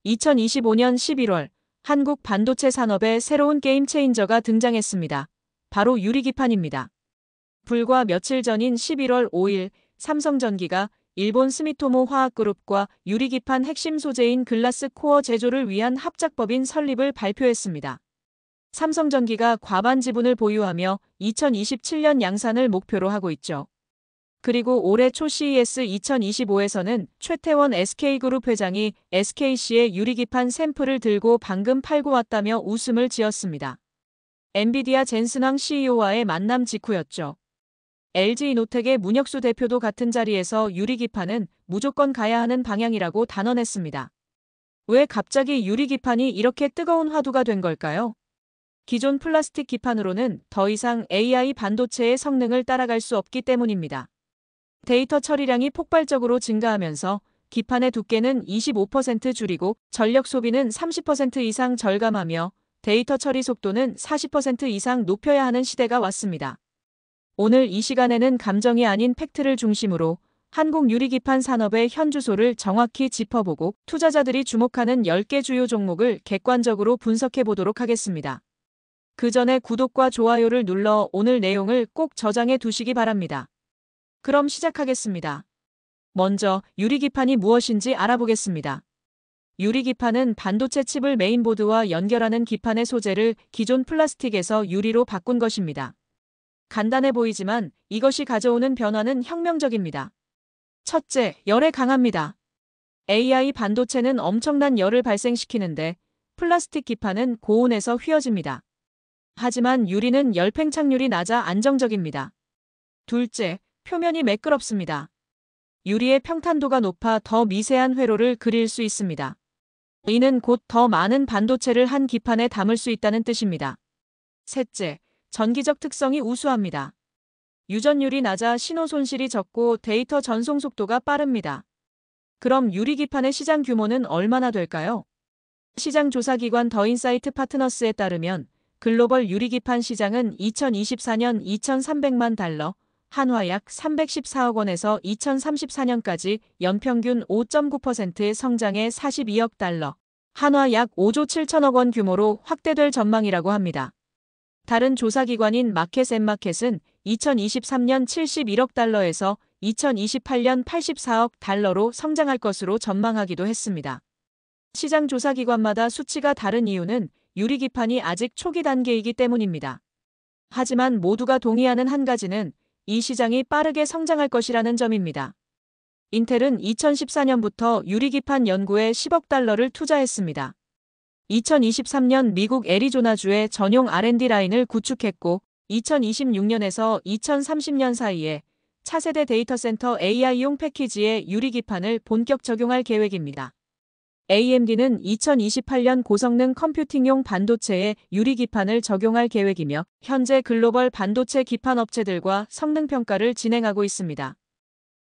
2025년 11월 한국 반도체 산업에 새로운 게임 체인저가 등장했습니다. 바로 유리기판입니다. 불과 며칠 전인 11월 5일 삼성전기가 일본 스미토모 화학그룹과 유리기판 핵심 소재인 글라스 코어 제조를 위한 합작법인 설립을 발표했습니다. 삼성전기가 과반 지분을 보유하며 2027년 양산을 목표로 하고 있죠. 그리고 올해 초 CES 2025에서는 최태원 SK그룹 회장이 SKC의 유리기판 샘플을 들고 방금 팔고 왔다며 웃음을 지었습니다. 엔비디아 젠슨왕 CEO와의 만남 직후였죠. LG이노텍의 문혁수 대표도 같은 자리에서 유리기판은 무조건 가야 하는 방향이라고 단언했습니다. 왜 갑자기 유리기판이 이렇게 뜨거운 화두가 된 걸까요? 기존 플라스틱 기판으로는 더 이상 AI 반도체의 성능을 따라갈 수 없기 때문입니다. 데이터 처리량이 폭발적으로 증가하면서 기판의 두께는 25% 줄이고 전력 소비는 30% 이상 절감하며 데이터 처리 속도는 40% 이상 높여야 하는 시대가 왔습니다. 오늘 이 시간에는 감정이 아닌 팩트를 중심으로 한국 유리기판 산업의 현주소를 정확히 짚어보고 투자자들이 주목하는 10개 주요 종목을 객관적으로 분석해 보도록 하겠습니다. 그 전에 구독과 좋아요를 눌러 오늘 내용을 꼭 저장해 두시기 바랍니다. 그럼 시작하겠습니다. 먼저 유리기판이 무엇인지 알아보겠습니다. 유리기판은 반도체 칩을 메인보드와 연결하는 기판의 소재를 기존 플라스틱에서 유리로 바꾼 것입니다. 간단해 보이지만 이것이 가져오는 변화는 혁명적입니다. 첫째, 열에 강합니다. AI 반도체는 엄청난 열을 발생시키는데 플라스틱 기판은 고온에서 휘어집니다. 하지만 유리는 열 팽창률이 낮아 안정적입니다. 둘째, 표면이 매끄럽습니다. 유리의 평탄도가 높아 더 미세한 회로를 그릴 수 있습니다. 이는 곧 더 많은 반도체를 한 기판에 담을 수 있다는 뜻입니다. 셋째, 전기적 특성이 우수합니다. 유전율이 낮아 신호 손실이 적고 데이터 전송 속도가 빠릅니다. 그럼 유리기판의 시장 규모는 얼마나 될까요? 시장 조사기관 더인사이트 파트너스에 따르면 글로벌 유리기판 시장은 2024년 2,300만 달러, 한화 약 314억 원에서 2034년까지 연평균 5.9%의 성장에 42억 달러, 한화 약 5조 7천억 원 규모로 확대될 전망이라고 합니다. 다른 조사기관인 마켓앤마켓은 2023년 71억 달러에서 2028년 84억 달러로 성장할 것으로 전망하기도 했습니다. 시장 조사기관마다 수치가 다른 이유는 유리기판이 아직 초기 단계이기 때문입니다. 하지만 모두가 동의하는 한 가지는 이 시장이 빠르게 성장할 것이라는 점입니다. 인텔은 2014년부터 유리기판 연구에 10억 달러를 투자했습니다. 2023년 미국 애리조나주에 전용 R&D 라인을 구축했고 2026년에서 2030년 사이에 차세대 데이터 센터 AI용 패키지에 유리기판을 본격 적용할 계획입니다. AMD는 2028년 고성능 컴퓨팅용 반도체에 유리기판을 적용할 계획이며 현재 글로벌 반도체 기판 업체들과 성능 평가를 진행하고 있습니다.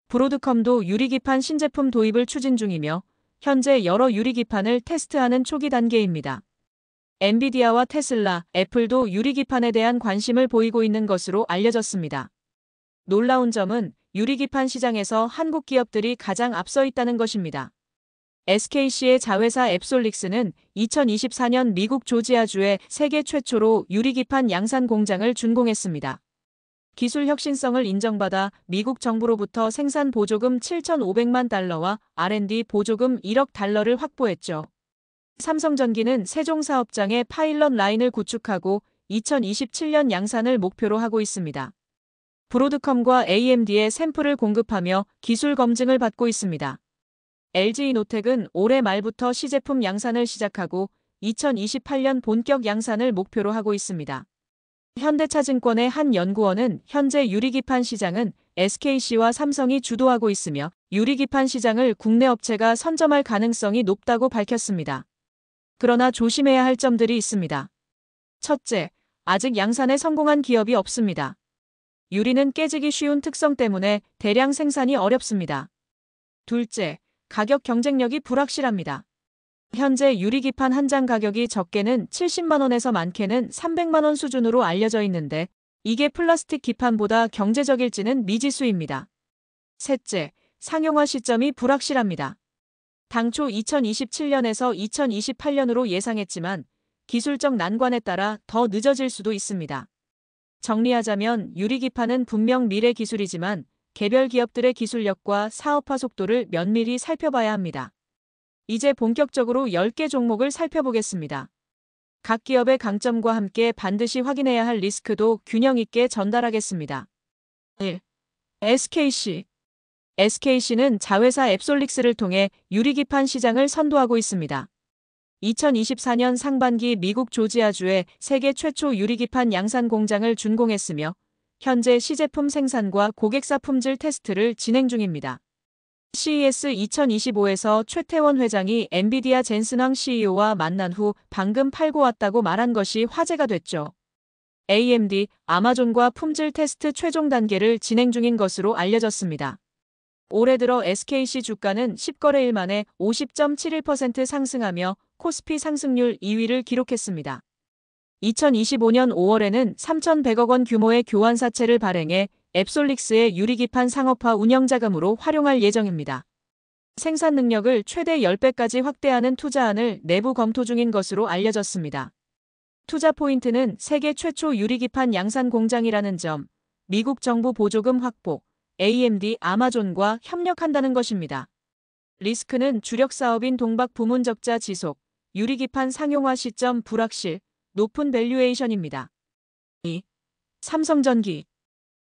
브로드컴도 유리기판 신제품 도입을 추진 중이며 현재 여러 유리기판을 테스트하는 초기 단계입니다. 엔비디아와 테슬라, 애플도 유리기판에 대한 관심을 보이고 있는 것으로 알려졌습니다. 놀라운 점은 유리기판 시장에서 한국 기업들이 가장 앞서 있다는 것입니다. SKC의 자회사 앱솔릭스는 2024년 미국 조지아주에 세계 최초로 유리기판 양산 공장을 준공했습니다. 기술 혁신성을 인정받아 미국 정부로부터 생산 보조금 7,500만 달러와 R&D 보조금 1억 달러를 확보했죠. 삼성전기는 세종 사업장에 파일럿 라인을 구축하고 2027년 양산을 목표로 하고 있습니다. 브로드컴과 AMD에 샘플을 공급하며 기술 검증을 받고 있습니다. LG이노텍은 올해 말부터 시제품 양산을 시작하고 2028년 본격 양산을 목표로 하고 있습니다. 현대차증권의 한 연구원은 현재 유리기판 시장은 SKC와 삼성이 주도하고 있으며 유리기판 시장을 국내 업체가 선점할 가능성이 높다고 밝혔습니다. 그러나 조심해야 할 점들이 있습니다. 첫째, 아직 양산에 성공한 기업이 없습니다. 유리는 깨지기 쉬운 특성 때문에 대량 생산이 어렵습니다. 둘째, 가격 경쟁력이 불확실합니다. 현재 유리기판 한 장 가격이 적게는 70만 원에서 많게는 300만 원 수준으로 알려져 있는데 이게 플라스틱 기판보다 경제적일지는 미지수입니다. 셋째, 상용화 시점이 불확실합니다. 당초 2027년에서 2028년으로 예상했지만 기술적 난관에 따라 더 늦어질 수도 있습니다. 정리하자면 유리기판은 분명 미래 기술이지만 개별 기업들의 기술력과 사업화 속도를 면밀히 살펴봐야 합니다. 이제 본격적으로 10개 종목을 살펴보겠습니다. 각 기업의 강점과 함께 반드시 확인해야 할 리스크도 균형 있게 전달하겠습니다. 1. SKC. SKC는 자회사 앱솔릭스를 통해 유리기판 시장을 선도하고 있습니다. 2024년 상반기 미국 조지아주에 세계 최초 유리기판 양산 공장을 준공했으며 현재 시제품 생산과 고객사 품질 테스트를 진행 중입니다. CES 2025에서 최태원 회장이 엔비디아 젠슨황 CEO와 만난 후 방금 팔고 왔다고 말한 것이 화제가 됐죠. AMD, 아마존과 품질 테스트 최종 단계를 진행 중인 것으로 알려졌습니다. 올해 들어 SKC 주가는 10거래일 만에 50.71% 상승하며 코스피 상승률 2위를 기록했습니다. 2025년 5월에는 3,100억 원 규모의 교환사채를 발행해 앱솔릭스의 유리기판 상업화 운영자금으로 활용할 예정입니다. 생산 능력을 최대 10배까지 확대하는 투자안을 내부 검토 중인 것으로 알려졌습니다. 투자 포인트는 세계 최초 유리기판 양산 공장이라는 점, 미국 정부 보조금 확보, AMD, 아마존과 협력한다는 것입니다. 리스크는 주력 사업인 동박 부문 적자 지속, 유리기판 상용화 시점 불확실, 높은 밸류에이션입니다. 2. 삼성전기.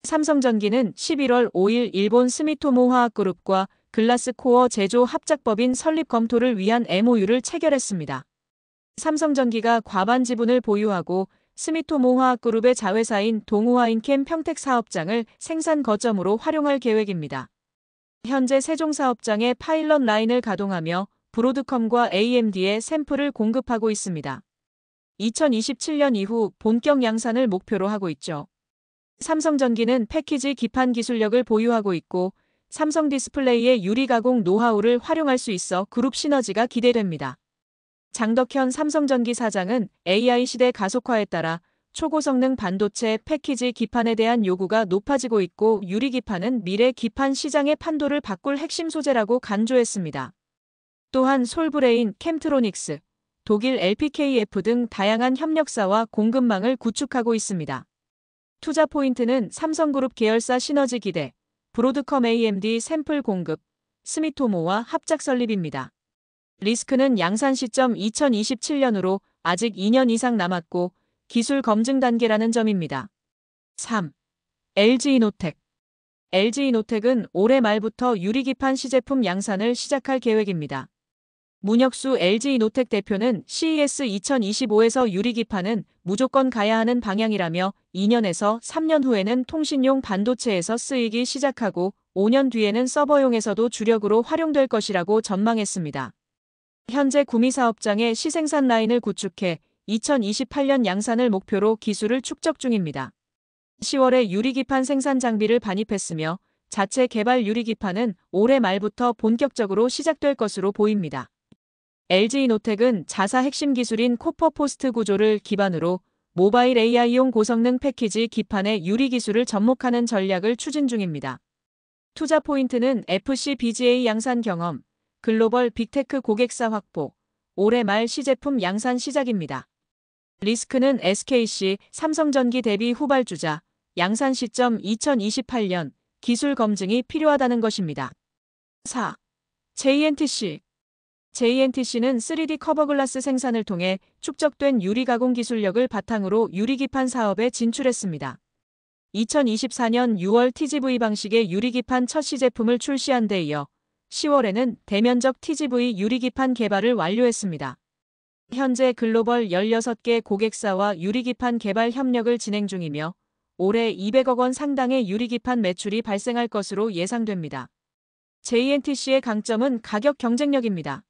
삼성전기는 11월 5일 일본 스미토모 화학그룹과 글라스코어 제조 합작법인 설립 검토를 위한 MOU를 체결했습니다. 삼성전기가 과반 지분을 보유하고 스미토모 화학그룹의 자회사인 동우화인캠 평택 사업장을 생산 거점으로 활용할 계획입니다. 현재 세종 사업장에 파일럿 라인을 가동하며 브로드컴과 AMD에 샘플을 공급하고 있습니다. 2027년 이후 본격 양산을 목표로 하고 있죠. 삼성전기는 패키지 기판 기술력을 보유하고 있고 삼성 디스플레이의 유리 가공 노하우를 활용할 수 있어 그룹 시너지가 기대됩니다. 장덕현 삼성전기 사장은 AI 시대 가속화에 따라 초고성능 반도체 패키지 기판에 대한 요구가 높아지고 있고 유리기판은 미래 기판 시장의 판도를 바꿀 핵심 소재라고 강조했습니다. 또한 솔브레인, 캠트로닉스, 독일 LPKF 등 다양한 협력사와 공급망을 구축하고 있습니다. 투자 포인트는 삼성그룹 계열사 시너지 기대, 브로드컴 AMD 샘플 공급, 스미토모와 합작 설립입니다. 리스크는 양산 시점 2027년으로 아직 2년 이상 남았고 기술 검증 단계라는 점입니다. 3. LG이노텍. LG이노텍은 올해 말부터 유리기판 시제품 양산을 시작할 계획입니다. 문혁수 LG이노텍 대표는 CES 2025에서 유리기판은 무조건 가야 하는 방향이라며 2년에서 3년 후에는 통신용 반도체에서 쓰이기 시작하고 5년 뒤에는 서버용에서도 주력으로 활용될 것이라고 전망했습니다. 현재 구미 사업장에 시생산 라인을 구축해 2028년 양산을 목표로 기술을 축적 중입니다. 10월에 유리기판 생산 장비를 반입했으며 자체 개발 유리기판은 올해 말부터 본격적으로 시작될 것으로 보입니다. LG이노텍은 자사 핵심 기술인 코퍼포스트 구조를 기반으로 모바일 AI용 고성능 패키지 기판의 유리 기술을 접목하는 전략을 추진 중입니다. 투자 포인트는 FC-BGA 양산 경험, 글로벌 빅테크 고객사 확보, 올해 말 시제품 양산 시작입니다. 리스크는 SKC, 삼성전기 대비 후발주자, 양산 시점 2028년, 기술 검증이 필요하다는 것입니다. 4. JNTC. JNTC는 3D 커버글라스 생산을 통해 축적된 유리 가공 기술력을 바탕으로 유리기판 사업에 진출했습니다. 2024년 6월 TGV 방식의 유리기판 첫 시제품을 출시한 데 이어 10월에는 대면적 TGV 유리기판 개발을 완료했습니다. 현재 글로벌 16개 고객사와 유리기판 개발 협력을 진행 중이며 올해 200억 원 상당의 유리기판 매출이 발생할 것으로 예상됩니다. JNTC의 강점은 가격 경쟁력입니다.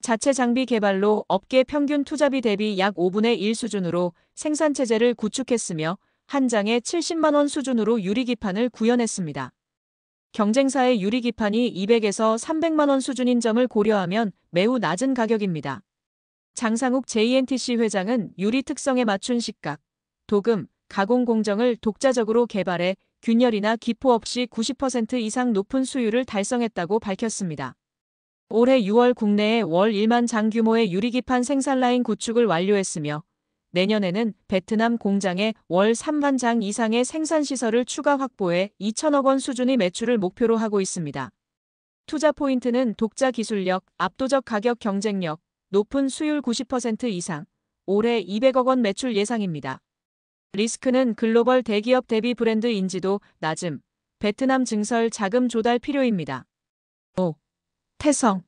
자체 장비 개발로 업계 평균 투자비 대비 약 5분의 1 수준으로 생산체제를 구축했으며 한 장에 70만 원 수준으로 유리기판을 구현했습니다. 경쟁사의 유리기판이 200에서 300만 원 수준인 점을 고려하면 매우 낮은 가격입니다. 장상욱 JNTC 회장은 유리 특성에 맞춘 식각, 도금, 가공 공정을 독자적으로 개발해 균열이나 기포 없이 90% 이상 높은 수율을 달성했다고 밝혔습니다. 올해 6월 국내에 월 1만 장 규모의 유리기판 생산 라인 구축을 완료했으며 내년에는 베트남 공장에 월 3만 장 이상의 생산 시설을 추가 확보해 2천억 원 수준의 매출을 목표로 하고 있습니다. 투자 포인트는 독자 기술력, 압도적 가격 경쟁력, 높은 수율 90% 이상, 올해 200억 원 매출 예상입니다. 리스크는 글로벌 대기업 대비 브랜드 인지도 낮음, 베트남 증설 자금 조달 필요입니다. 5. 태성.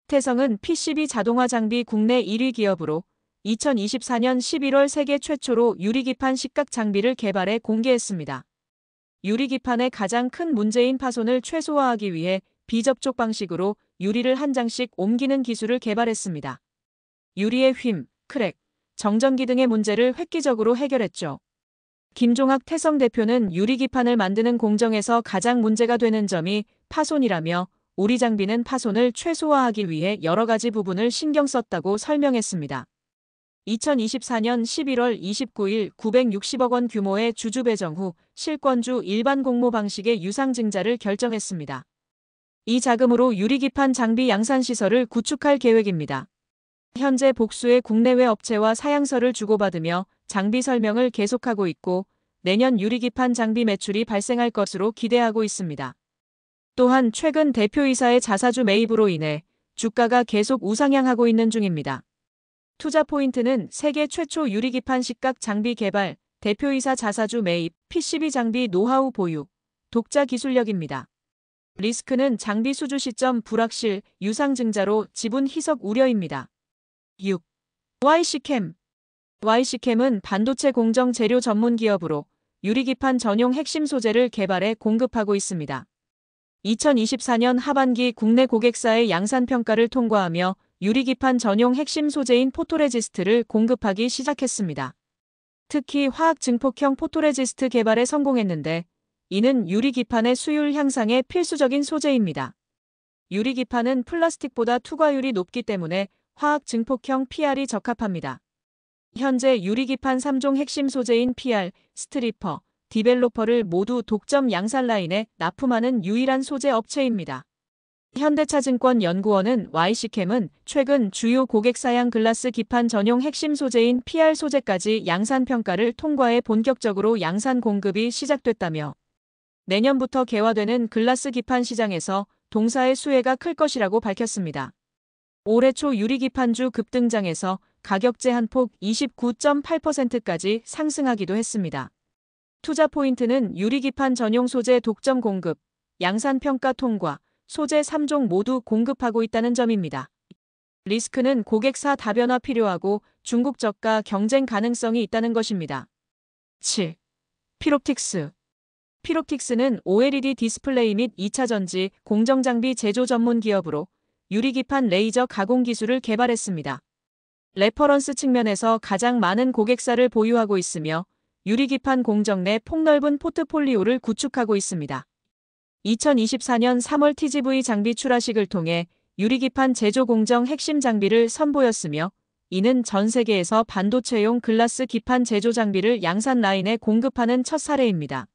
태성은 PCB 자동화 장비 국내 1위 기업으로 2024년 11월 세계 최초로 유리기판 식각 장비를 개발해 공개했습니다. 유리기판의 가장 큰 문제인 파손을 최소화하기 위해 비접촉 방식으로 유리를 한 장씩 옮기는 기술을 개발했습니다. 유리의 휨, 크랙, 정전기 등의 문제를 획기적으로 해결했죠. 김종학 태성 대표는 유리기판을 만드는 공정에서 가장 문제가 되는 점이 파손이라며 우리 장비는 파손을 최소화하기 위해 여러 가지 부분을 신경 썼다고 설명했습니다. 2024년 11월 29일 960억 원 규모의 주주 배정 후 실권주 일반 공모 방식의 유상 증자를 결정했습니다. 이 자금으로 유리기판 장비 양산시설을 구축할 계획입니다. 현재 복수의 국내외 업체와 사양서를 주고받으며 장비 설명을 계속하고 있고 내년 유리기판 장비 매출이 발생할 것으로 기대하고 있습니다. 또한 최근 대표이사의 자사주 매입으로 인해 주가가 계속 우상향하고 있는 중입니다. 투자 포인트는 세계 최초 유리기판 식각 장비 개발, 대표이사 자사주 매입, PCB 장비 노하우 보유, 독자 기술력입니다. 리스크는 장비 수주 시점 불확실, 유상 증자로 지분 희석 우려입니다. 6. YC캠. YC캠은 반도체 공정 재료 전문 기업으로 유리기판 전용 핵심 소재를 개발해 공급하고 있습니다. 2024년 하반기 국내 고객사의 양산 평가를 통과하며 유리기판 전용 핵심 소재인 포토레지스트를 공급하기 시작했습니다. 특히 화학 증폭형 포토레지스트 개발에 성공했는데 이는 유리기판의 수율 향상에 필수적인 소재입니다. 유리기판은 플라스틱보다 투과율이 높기 때문에 화학 증폭형 PR이 적합합니다. 현재 유리기판 3종 핵심 소재인 PR, 스트리퍼, 디벨로퍼를 모두 독점 양산 라인에 납품하는 유일한 소재 업체입니다. 현대차증권 연구원은 YC캠은 최근 주요 고객사양 글라스 기판 전용 핵심 소재인 PR 소재까지 양산 평가를 통과해 본격적으로 양산 공급이 시작됐다며 내년부터 개화되는 글라스 기판 시장에서 동사의 수혜가 클 것이라고 밝혔습니다. 올해 초 유리기판주 급등장에서 가격제 한폭 29.8%까지 상승하기도 했습니다. 투자 포인트는 유리기판 전용 소재 독점 공급, 양산 평가 통과, 소재 3종 모두 공급하고 있다는 점입니다. 리스크는 고객사 다변화 필요하고 중국 저가 경쟁 가능성이 있다는 것입니다. 7. 피롭틱스. 피롭틱스는 OLED 디스플레이 및 2차 전지, 공정장비 제조 전문 기업으로 유리기판 레이저 가공 기술을 개발했습니다. 레퍼런스 측면에서 가장 많은 고객사를 보유하고 있으며 유리기판 공정 내 폭넓은 포트폴리오를 구축하고 있습니다. 2024년 3월 TGV 장비 출하식을 통해 유리기판 제조 공정 핵심 장비를 선보였으며 이는 전 세계에서 반도체용 글라스 기판 제조 장비를 양산 라인에 공급하는 첫 사례입니다.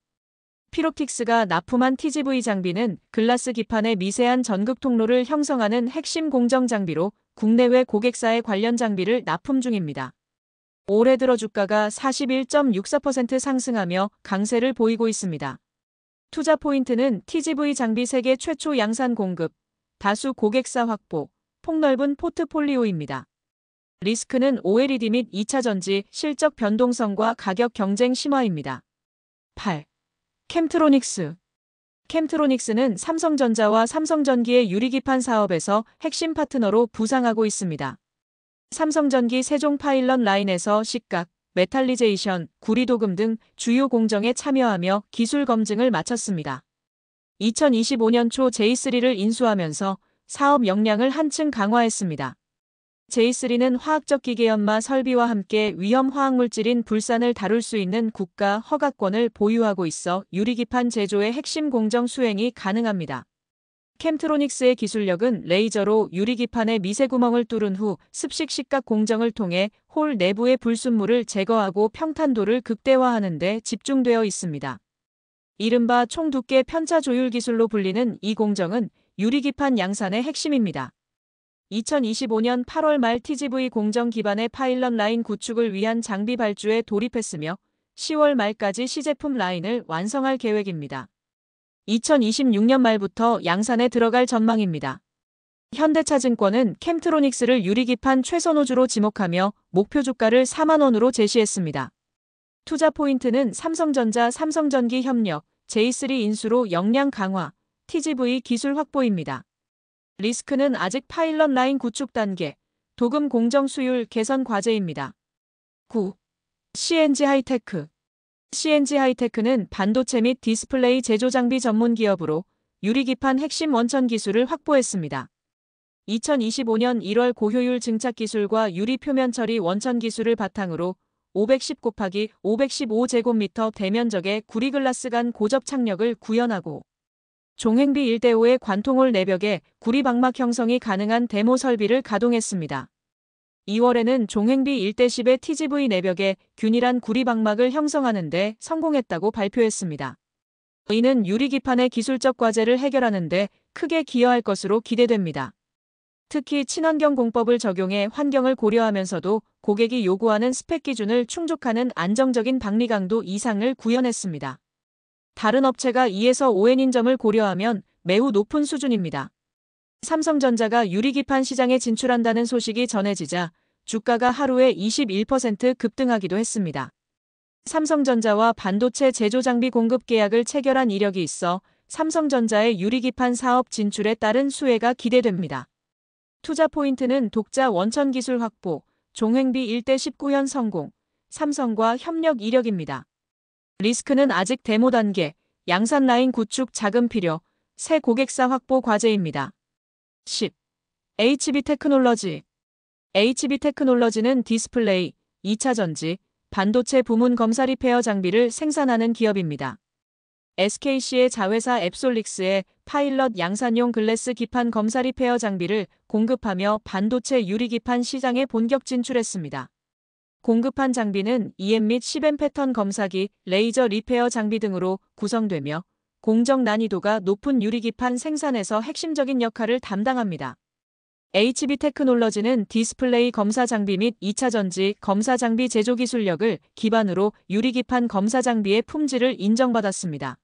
피롭틱스가 납품한 TGV 장비는 글라스 기판의 미세한 전극 통로를 형성하는 핵심 공정 장비로 국내외 고객사의 관련 장비를 납품 중입니다. 올해 들어 주가가 41.64% 상승하며 강세를 보이고 있습니다. 투자 포인트는 TGV 장비 세계 최초 양산 공급, 다수 고객사 확보, 폭넓은 포트폴리오입니다. 리스크는 OLED 및 2차 전지, 실적 변동성과 가격 경쟁 심화입니다. 8. 캠트로닉스. 캠트로닉스는 삼성전자와 삼성전기의 유리기판 사업에서 핵심 파트너로 부상하고 있습니다. 삼성전기 세종 파일럿 라인에서 식각, 메탈리제이션, 구리도금 등 주요 공정에 참여하며 기술 검증을 마쳤습니다. 2025년 초 J3를 인수하면서 사업 역량을 한층 강화했습니다. J3는 화학적 기계연마 설비와 함께 위험 화학물질인 불산을 다룰 수 있는 국가 허가권을 보유하고 있어 유리기판 제조의 핵심 공정 수행이 가능합니다. 캠트로닉스의 기술력은 레이저로 유리기판의 미세구멍을 뚫은 후 습식 식각 공정을 통해 홀 내부의 불순물을 제거하고 평탄도를 극대화하는 데 집중되어 있습니다. 이른바 총두께 편차 조율 기술로 불리는 이 공정은 유리기판 양산의 핵심입니다. 2025년 8월 말 TGV 공정 기반의 파일럿 라인 구축을 위한 장비 발주에 돌입했으며 10월 말까지 시제품 라인을 완성할 계획입니다. 2026년 말부터 양산에 들어갈 전망입니다. 현대차증권은 캠트로닉스를 유리기판 최선호주로 지목하며 목표 주가를 4만 원으로 제시했습니다. 투자 포인트는 삼성전자 삼성전기 협력, J3 인수로 역량 강화, TGV 기술 확보입니다. 리스크는 아직 파일럿 라인 구축 단계, 도금 공정 수율 개선 과제입니다. 9. CNG 하이테크. CNG 하이테크는 반도체 및 디스플레이 제조 장비 전문 기업으로 유리기판 핵심 원천 기술을 확보했습니다. 2025년 1월 고효율 증착 기술과 유리 표면 처리 원천 기술을 바탕으로 510/515제곱미터 대면적의 구리글라스 간 고접 착력을 구현하고 종횡비 1대5의 관통홀 내벽에 구리 방막 형성이 가능한 데모 설비를 가동했습니다. 2월에는 종횡비 1대10의 TGV 내벽에 균일한 구리 방막을 형성하는 데 성공했다고 발표했습니다. 이는 유리기판의 기술적 과제를 해결하는 데 크게 기여할 것으로 기대됩니다. 특히 친환경 공법을 적용해 환경을 고려하면서도 고객이 요구하는 스펙 기준을 충족하는 안정적인 박리 강도 이상을 구현했습니다. 다른 업체가 2에서 5N인 점을 고려하면 매우 높은 수준입니다. 삼성전자가 유리기판 시장에 진출한다는 소식이 전해지자 주가가 하루에 21% 급등하기도 했습니다. 삼성전자와 반도체 제조 장비 공급 계약을 체결한 이력이 있어 삼성전자의 유리기판 사업 진출에 따른 수혜가 기대됩니다. 투자 포인트는 독자 원천 기술 확보, 종횡비 1대19현 성공, 삼성과 협력 이력입니다. 리스크는 아직 데모 단계, 양산 라인 구축 자금 필요, 새 고객사 확보 과제입니다. 10. HB테크놀러지. HB테크놀러지는 디스플레이, 2차 전지, 반도체 부문 검사 리페어 장비를 생산하는 기업입니다. SKC의 자회사 앱솔릭스에 파일럿 양산용 글래스 기판 검사 리페어 장비를 공급하며 반도체 유리기판 시장에 본격 진출했습니다. 공급한 장비는 EM 및 10M 패턴 검사기, 레이저 리페어 장비 등으로 구성되며 공정 난이도가 높은 유리기판 생산에서 핵심적인 역할을 담당합니다. HB테크놀러지는 디스플레이 검사 장비 및 2차 전지 검사 장비 제조 기술력을 기반으로 유리기판 검사 장비의 품질을 인정받았습니다.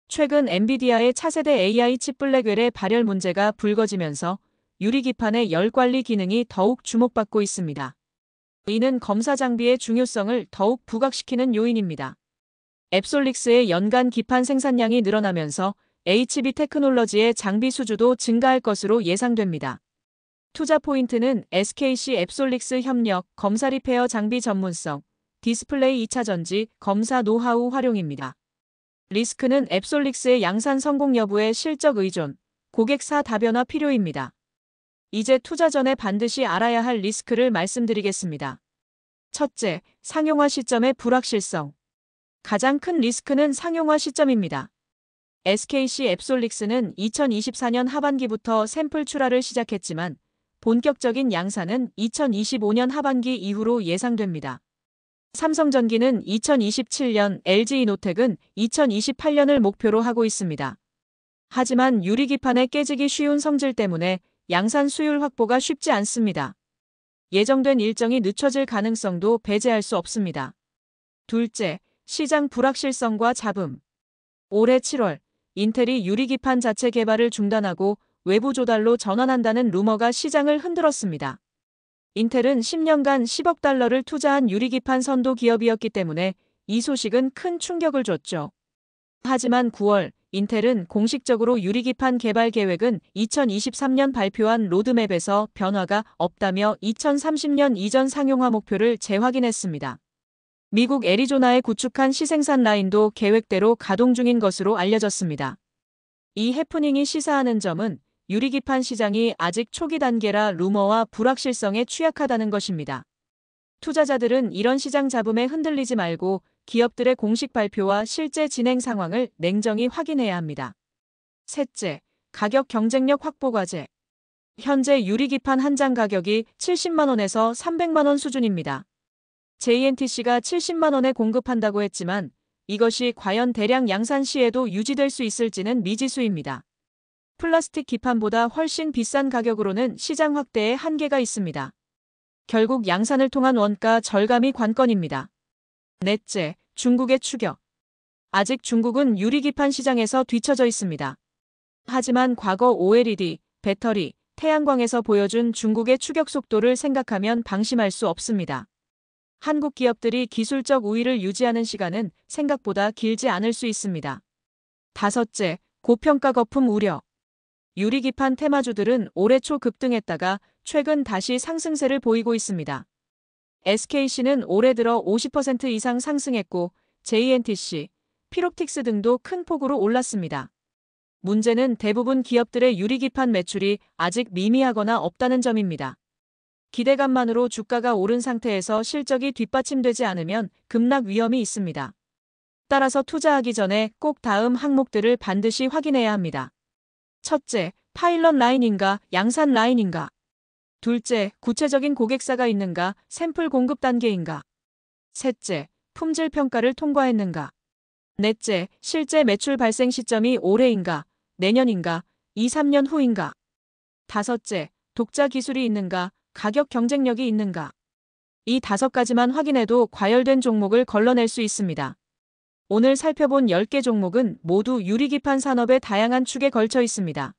최근 엔비디아의 차세대 AI 칩 블랙웰의 발열 문제가 불거지면서 유리기판의 열 관리 기능이 더욱 주목받고 있습니다. 이는 검사 장비의 중요성을 더욱 부각시키는 요인입니다. 앱솔릭스의 연간 기판 생산량이 늘어나면서 HB테크놀러지의 장비 수주도 증가할 것으로 예상됩니다. 투자 포인트는 SKC 앱솔릭스 협력, 검사 리페어 장비 전문성, 디스플레이 2차 전지, 검사 노하우 활용입니다. 리스크는 앱솔릭스의 양산 성공 여부에 실적 의존, 고객사 다변화 필요입니다. 이제 투자 전에 반드시 알아야 할 리스크를 말씀드리겠습니다. 첫째, 상용화 시점의 불확실성. 가장 큰 리스크는 상용화 시점입니다. SKC 앱솔릭스는 2024년 하반기부터 샘플 출하를 시작했지만 본격적인 양산은 2025년 하반기 이후로 예상됩니다. 삼성전기는 2027년, LG이노텍은 2028년을 목표로 하고 있습니다. 하지만 유리기판의 깨지기 쉬운 성질 때문에 양산 수율 확보가 쉽지 않습니다. 예정된 일정이 늦춰질 가능성도 배제할 수 없습니다. 둘째, 시장 불확실성과 잡음. 올해 7월, 인텔이 유리기판 자체 개발을 중단하고 외부 조달로 전환한다는 루머가 시장을 흔들었습니다. 인텔은 10년간 10억 달러를 투자한 유리기판 선도 기업이었기 때문에 이 소식은 큰 충격을 줬죠. 하지만 9월, 인텔은 공식적으로 유리기판 개발 계획은 2023년 발표한 로드맵에서 변화가 없다며 2030년 이전 상용화 목표를 재확인했습니다. 미국 애리조나에 구축한 시생산 라인도 계획대로 가동 중인 것으로 알려졌습니다. 이 해프닝이 시사하는 점은 유리기판 시장이 아직 초기 단계라 루머와 불확실성에 취약하다는 것입니다. 투자자들은 이런 시장 잡음에 흔들리지 말고 기업들의 공식 발표와 실제 진행 상황을 냉정히 확인해야 합니다. 셋째, 가격 경쟁력 확보 과제. 현재 유리기판 한 장 가격이 70만 원에서 300만 원 수준입니다. JNTC가 70만 원에 공급한다고 했지만 이것이 과연 대량 양산 시에도 유지될 수 있을지는 미지수입니다. 플라스틱 기판보다 훨씬 비싼 가격으로는 시장 확대에 한계가 있습니다. 결국 양산을 통한 원가 절감이 관건입니다. 넷째, 중국의 추격. 아직 중국은 유리기판 시장에서 뒤처져 있습니다. 하지만 과거 OLED, 배터리, 태양광에서 보여준 중국의 추격 속도를 생각하면 방심할 수 없습니다. 한국 기업들이 기술적 우위를 유지하는 시간은 생각보다 길지 않을 수 있습니다. 다섯째, 고평가 거품 우려. 유리기판 테마주들은 올해 초 급등했다가 최근 다시 상승세를 보이고 있습니다. SKC는 올해 들어 50% 이상 상승했고 JNTC, 피롭틱스 등도 큰 폭으로 올랐습니다. 문제는 대부분 기업들의 유리기판 매출이 아직 미미하거나 없다는 점입니다. 기대감만으로 주가가 오른 상태에서 실적이 뒷받침되지 않으면 급락 위험이 있습니다. 따라서 투자하기 전에 꼭 다음 항목들을 반드시 확인해야 합니다. 첫째, 파일럿 라인인가, 양산 라인인가. 둘째, 구체적인 고객사가 있는가, 샘플 공급 단계인가. 셋째, 품질 평가를 통과했는가. 넷째, 실제 매출 발생 시점이 올해인가, 내년인가, 2, 3년 후인가. 다섯째, 독자 기술이 있는가, 가격 경쟁력이 있는가. 이 5가지만 확인해도 과열된 종목을 걸러낼 수 있습니다. 오늘 살펴본 10개 종목은 모두 유리기판 산업의 다양한 축에 걸쳐 있습니다.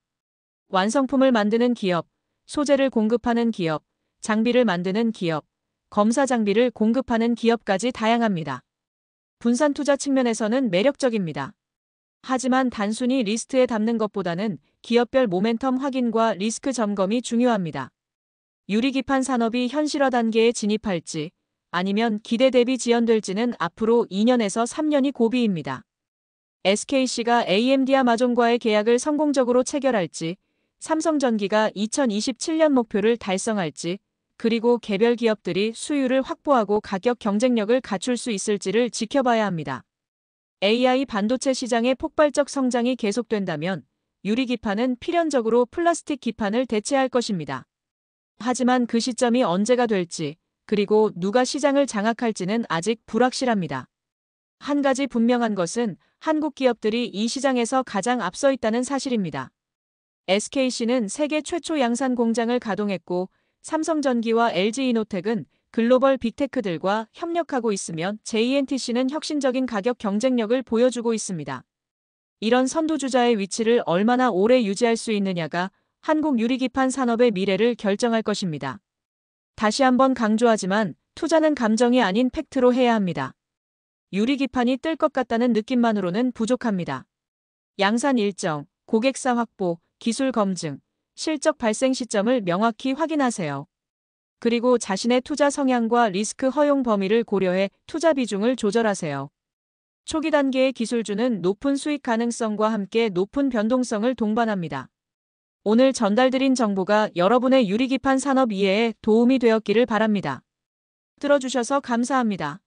완성품을 만드는 기업, 소재를 공급하는 기업, 장비를 만드는 기업, 검사 장비를 공급하는 기업까지 다양합니다. 분산 투자 측면에서는 매력적입니다. 하지만 단순히 리스트에 담는 것보다는 기업별 모멘텀 확인과 리스크 점검이 중요합니다. 유리기판 산업이 현실화 단계에 진입할지 아니면 기대 대비 지연될지는 앞으로 2년에서 3년이 고비입니다. SKC가 AMD 아마존과의 계약을 성공적으로 체결할지, 삼성전기가 2027년 목표를 달성할지, 그리고 개별 기업들이 수율을 확보하고 가격 경쟁력을 갖출 수 있을지를 지켜봐야 합니다. AI 반도체 시장의 폭발적 성장이 계속된다면 유리기판은 필연적으로 플라스틱 기판을 대체할 것입니다. 하지만 그 시점이 언제가 될지, 그리고 누가 시장을 장악할지는 아직 불확실합니다. 한 가지 분명한 것은 한국 기업들이 이 시장에서 가장 앞서 있다는 사실입니다. SKC는 세계 최초 양산 공장을 가동했고 삼성전기와 LG이노텍은 글로벌 빅테크들과 협력하고 있으며 JNTC는 혁신적인 가격 경쟁력을 보여주고 있습니다. 이런 선두주자의 위치를 얼마나 오래 유지할 수 있느냐가 한국 유리기판 산업의 미래를 결정할 것입니다. 다시 한번 강조하지만 투자는 감정이 아닌 팩트로 해야 합니다. 유리기판이 뜰 것 같다는 느낌만으로는 부족합니다. 양산 일정, 고객사 확보, 기술 검증, 실적 발생 시점을 명확히 확인하세요. 그리고 자신의 투자 성향과 리스크 허용 범위를 고려해 투자 비중을 조절하세요. 초기 단계의 기술주는 높은 수익 가능성과 함께 높은 변동성을 동반합니다. 오늘 전달드린 정보가 여러분의 유리기판 산업 이해에 도움이 되었기를 바랍니다. 들어주셔서 감사합니다.